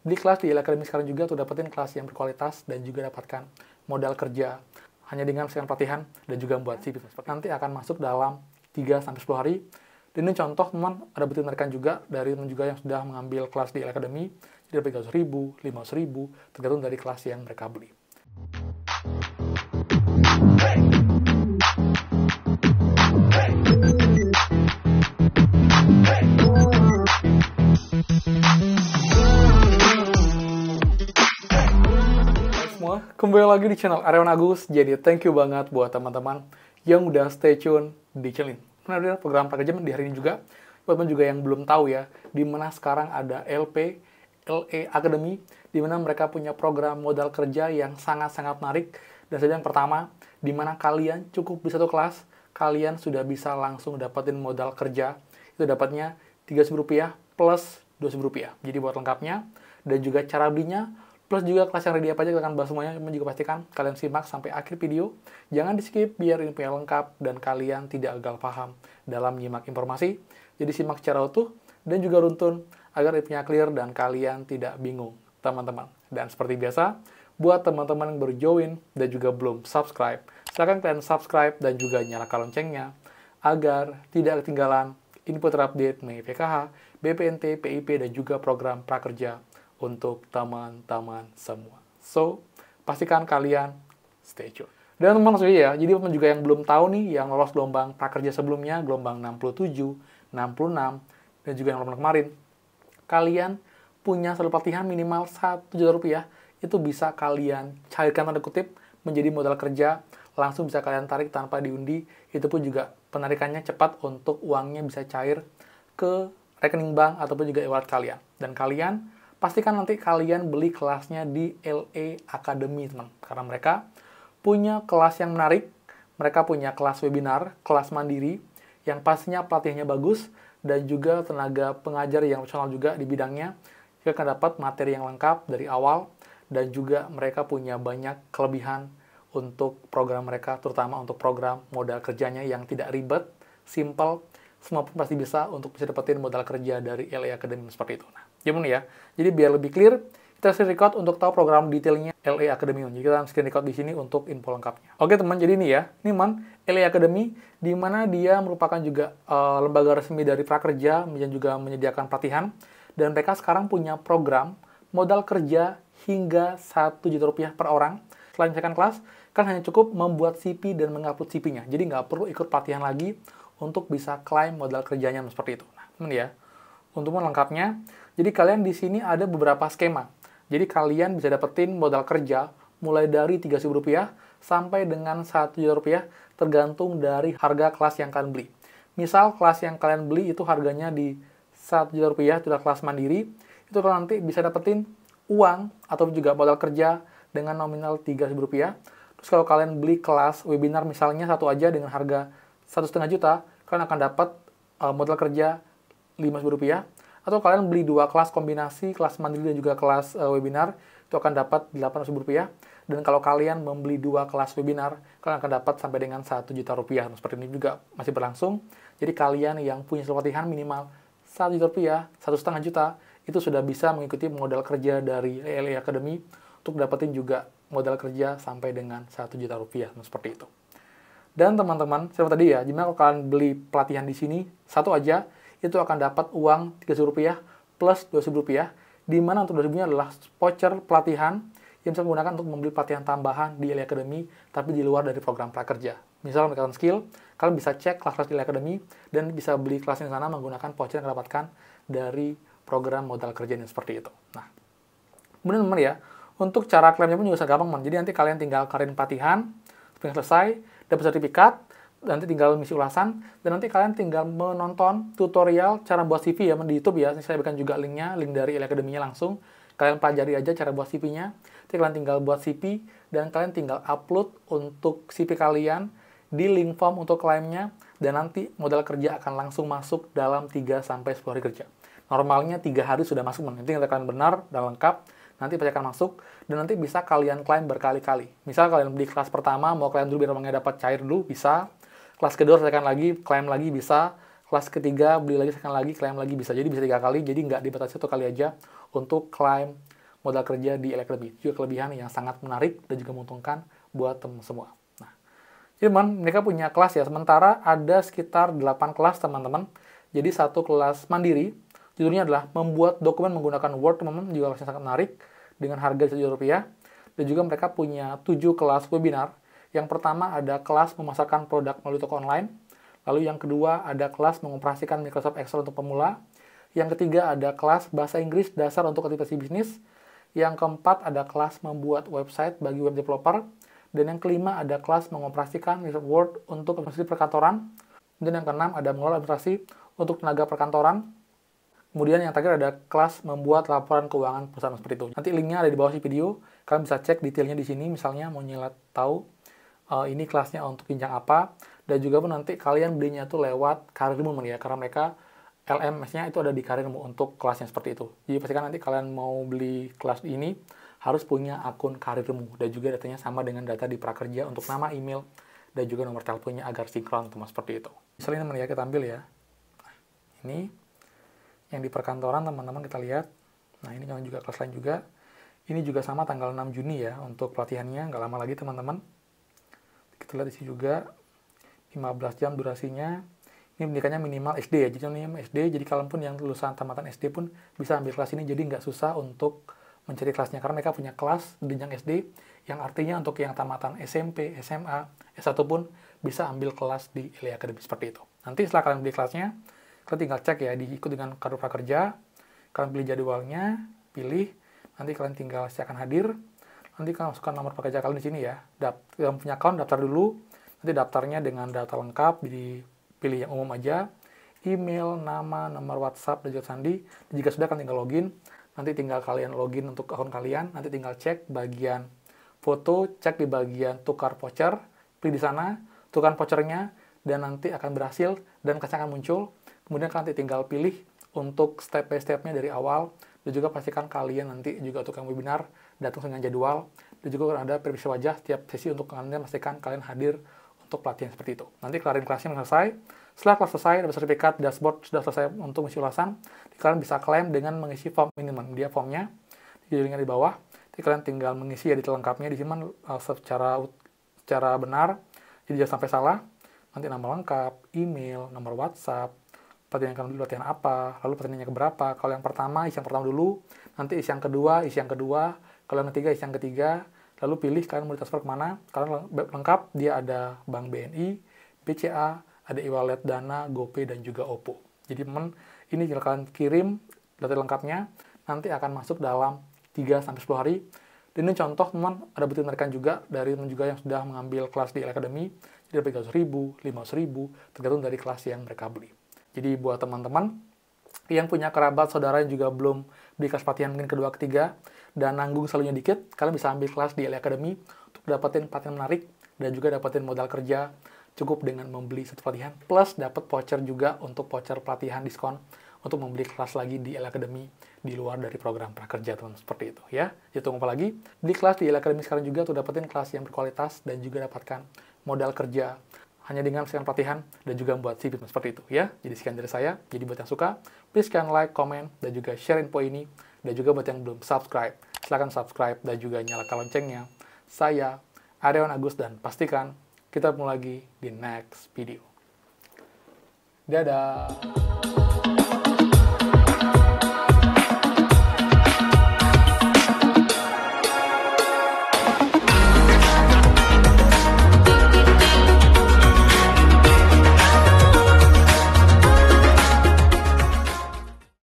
Beli kelas di ILA Academy sekarang juga untuk dapetin kelas yang berkualitas dan juga dapatkan modal kerja hanya dengan sekian pelatihan dan juga membuat CV. Nanti akan masuk dalam 3-10 hari. Dan ini contoh teman, ada bukti penarikan juga dari teman juga yang sudah mengambil kelas di ILA Academy. Jadi dapat 300.000, 500.000, tergantung dari kelas yang mereka beli. Kembali lagi di channel Aryawan Agus. Jadi thank you banget buat teman-teman yang udah stay tune di channel ini. Benar program prakerja di hari ini juga. Buat teman juga yang belum tahu ya, di mana sekarang ada LA Academy, di mana mereka punya program modal kerja yang sangat-sangat menarik. Dan saja yang pertama, di mana kalian cukup di satu kelas, kalian sudah bisa langsung dapetin modal kerja. Itu dapatnya Rp30.000 plus Rp20.000. Jadi buat lengkapnya dan juga cara belinya, plus juga kelas yang ready apa aja, kita akan bahas semuanya. Teman juga pastikan kalian simak sampai akhir video. Jangan di skip biar info yang lengkap dan kalian tidak gagal paham dalam menyimak informasi. Jadi simak secara utuh dan juga runtun agar infonya clear dan kalian tidak bingung, teman-teman. Dan seperti biasa, buat teman-teman yang baru join dan juga belum subscribe, silakan kalian subscribe dan juga nyalakan loncengnya agar tidak ketinggalan info terupdate mengenai PKH, BPNT, PIP, dan juga program prakerja untuk teman-teman semua. So, pastikan kalian stay tune. Dan teman-teman langsung ya, jadi teman juga yang belum tahu nih, yang lolos gelombang prakerja sebelumnya, gelombang 67, 66, dan juga yang lolos kemarin, kalian punya satu pelatihan minimal Rp1 juta, itu bisa kalian cairkan tanda kutip menjadi modal kerja, langsung bisa kalian tarik tanpa diundi. Itu pun juga penarikannya cepat untuk uangnya bisa cair ke rekening bank ataupun juga e-wallet kalian. Dan kalian pastikan nanti kalian beli kelasnya di LA Academy, teman. Karena mereka punya kelas yang menarik, mereka punya kelas webinar, kelas mandiri, yang pastinya pelatihannya bagus, dan juga tenaga pengajar yang profesional juga di bidangnya. Kita akan dapat materi yang lengkap dari awal, dan juga mereka punya banyak kelebihan untuk program mereka, terutama untuk program modal kerjanya yang tidak ribet, simple, semua pun pasti bisa untuk bisa dapetin modal kerja dari LA Academy seperti itu. Nah, gimana ya? Jadi biar lebih clear, kita screen record untuk tahu program detailnya LA Academy. Jadi kita screen record di sini untuk info lengkapnya. Oke teman, jadi ini ya, ini LA Academy, di mana dia merupakan juga lembaga resmi dari prakerja dan juga menyediakan pelatihan. Dan mereka sekarang punya program modal kerja hingga Rp1 juta per orang. Selain misalkan kelas, kan hanya cukup membuat CV dan mengupload CV-nya. Jadi nggak perlu ikut pelatihan lagi untuk bisa klaim modal kerjanya seperti itu. Nah, teman ya, untuk lengkapnya, jadi kalian di sini ada beberapa skema. Jadi kalian bisa dapetin modal kerja mulai dari Rp30.000 sampai dengan Rp1 juta, tergantung dari harga kelas yang kalian beli. Misal kelas yang kalian beli itu harganya di Rp1 juta, itu adalah kelas mandiri, itu nanti bisa dapetin uang atau juga modal kerja dengan nominal Rp30.000. Terus kalau kalian beli kelas webinar misalnya satu aja dengan harga Rp1,5 juta, kalian akan dapat modal kerja Rp50.000. Atau kalian beli dua kelas kombinasi, kelas mandiri dan juga kelas webinar, itu akan dapat Rp800.000. Dan kalau kalian membeli dua kelas webinar, kalian akan dapat sampai dengan Rp1 juta. Seperti ini juga masih berlangsung. Jadi kalian yang punya pelatihan minimal Rp1 juta, Rp1,5 juta, itu sudah bisa mengikuti modal kerja dari LA Academy untuk dapetin juga modal kerja sampai dengan Rp1 juta, seperti itu. Dan teman-teman, seperti tadi ya, jika kalian beli pelatihan di sini, satu aja, itu akan dapat uang Rp30 plus Rp20, di mana untuk Rp20 adalah voucher pelatihan yang bisa menggunakan untuk membeli pelatihan tambahan di LA Academy, tapi di luar dari program prakerja. Misal meningkatkan skill, kalian bisa cek kelas-kelas di LA Academy, dan bisa beli kelas di sana menggunakan voucher yang kalian dapatkan dari program modal kerjanya seperti itu. Nah, kemudian teman ya, untuk cara klaimnya pun juga sangat gampang, teman. Jadi nanti kalian tinggal karin pelatihan, selesai, dapat sertifikat, nanti tinggal misi ulasan, dan nanti kalian tinggal menonton tutorial cara buat CV ya di YouTube ya. Saya berikan juga linknya, link dari LA Academy-nya langsung. Kalian pelajari aja cara buat CV-nya. Nanti kalian tinggal buat CV, dan kalian tinggal upload untuk CV kalian di link form untuk klaimnya, dan nanti modal kerja akan langsung masuk dalam 3-10 hari kerja. Normalnya 3 hari sudah masuk, nanti kalian benar dan lengkap, nanti pasti akan masuk, dan nanti bisa kalian klaim berkali-kali. Misal kalian beli kelas pertama, mau klaim dulu biar uangnya dapat cair dulu, bisa. Kelas kedua selesaikan lagi, klaim lagi bisa. Kelas ketiga beli lagi, selesaikan lagi, klaim lagi bisa. Jadi bisa 3 kali, jadi nggak dibatasi 1 kali aja untuk klaim modal kerja di Elite Academy. Juga kelebihan yang sangat menarik dan juga menguntungkan buat teman semua. Nah, jadi teman, mereka punya kelas ya, sementara ada sekitar 8 kelas teman-teman. Jadi satu kelas mandiri, judulnya adalah membuat dokumen menggunakan Word, teman-teman, juga kelasnya sangat menarik dengan harga Rp1.000. Dan juga mereka punya 7 kelas webinar. Yang pertama ada kelas memasarkan produk melalui toko online. Lalu yang kedua ada kelas mengoperasikan Microsoft Excel untuk pemula. Yang ketiga ada kelas bahasa Inggris dasar untuk aktivasi bisnis. Yang keempat ada kelas membuat website bagi web developer. Dan yang kelima ada kelas mengoperasikan Microsoft Word untuk administrasi perkantoran. Dan yang keenam ada mengelola administrasi untuk tenaga perkantoran. Kemudian yang terakhir ada kelas membuat laporan keuangan perusahaan seperti itu. Nanti linknya ada di bawah video. Kalian bisa cek detailnya di sini. Misalnya mau nyilat tahu ini kelasnya untuk jenjang apa. Dan juga pun nanti kalian belinya tuh lewat Karirmu ya. Karena mereka LMS-nya itu ada di Karirmu untuk kelasnya seperti itu. Jadi pastikan nanti kalian mau beli kelas ini harus punya akun Karirmu. Dan juga datanya sama dengan data di Prakerja untuk nama, email, dan juga nomor teleponnya agar sinkron teman seperti itu. Misalnya teman ya, kita ambil ya. Nah, ini yang di perkantoran teman-teman kita lihat. Nah ini kan juga kelas lain juga. Ini juga sama tanggal 6 Juni ya untuk pelatihannya, nggak lama lagi teman-teman. Kita lihat di sini juga 15 jam durasinya. Ini pendidikannya minimal SD ya, jadi minimal SD. Jadi kalaupun yang lulusan tamatan SD pun bisa ambil kelas ini, jadi nggak susah untuk mencari kelasnya karena mereka punya kelas jenjang SD yang artinya untuk yang tamatan SMP, SMA, S1 pun bisa ambil kelas di Elite Academy seperti itu. Nanti setelah kalian beli kelasnya, kalian tinggal cek ya, diikut dengan kartu prakerja, kalian pilih jadwalnya, pilih, nanti kalian tinggal siapkan hadir, nanti kalian masukkan nomor prakerja kalian di sini ya, kalian punya account, daftar dulu, nanti daftarnya dengan data lengkap, dipilih yang umum aja, email, nama, nomor WhatsApp, dan juga sandi, dan jika sudah kalian tinggal login, nanti tinggal kalian login untuk akun kalian, nanti tinggal cek bagian foto, cek di bagian tukar voucher, pilih di sana, tukar vouchernya, dan nanti akan berhasil, dan kasnya akan muncul. Kemudian kalian nanti tinggal pilih untuk step by step-nya dari awal, dan juga pastikan kalian nanti juga untuk yang webinar datang dengan jadwal, dan juga akan ada verifikasi wajah setiap sesi untuk kalian pastikan kalian hadir untuk pelatihan seperti itu. Nanti kelarin kelasnya selesai. Setelah kelas selesai, ada sertifikat dashboard sudah selesai untuk mengisi ulasan, kalian bisa klaim dengan mengisi form minimum. Dia formnya di linknya di bawah. Jadi kalian tinggal mengisi ya detail lengkapnya di sini secara benar, jadi jangan sampai salah. Nanti nama lengkap, email, nomor WhatsApp, pelatihan yang kalian dulu latihan apa, lalu pelatihannya keberapa. Kalau yang pertama, isi yang pertama dulu, nanti isi yang kedua, kalau yang ketiga, isi yang ketiga, lalu pilih kalian mau transfer kemana. Kalian lengkap, dia ada Bank BNI, BCA, ada e-wallet, Dana, GoPay, dan juga OPPO. Jadi teman, ini jika kalian kirim data lengkapnya, nanti akan masuk dalam 3-10 hari. Dan ini contoh teman, ada bukti penarikan juga dari teman juga yang sudah mengambil kelas di Elite Academy. Jadi dapat 300.000, 500.000, tergantung dari kelas yang mereka beli. Jadi buat teman-teman yang punya kerabat, saudara yang juga belum beli kelas pelatihan mungkin kedua, ketiga, dan nanggung saldonya dikit, kalian bisa ambil kelas di Elite Academy untuk dapetin pelatihan menarik dan juga dapetin modal kerja cukup dengan membeli satu pelatihan, plus dapat voucher juga untuk voucher pelatihan diskon untuk membeli kelas lagi di Elite Academy di luar dari program prakerja teman seperti itu ya. Jadi tunggu apa lagi? Beli kelas di Elite Academy sekarang juga untuk dapetin kelas yang berkualitas dan juga dapatkan modal kerja hanya dengan sekian pelatihan dan juga membuat CV seperti itu ya. Jadi sekian dari saya. Jadi buat yang suka, please kalian like, comment, dan juga share info ini. Dan juga buat yang belum subscribe, silahkan subscribe dan juga nyalakan loncengnya. Saya Aryawan Agus dan pastikan kita ketemu lagi di next video. Dadah!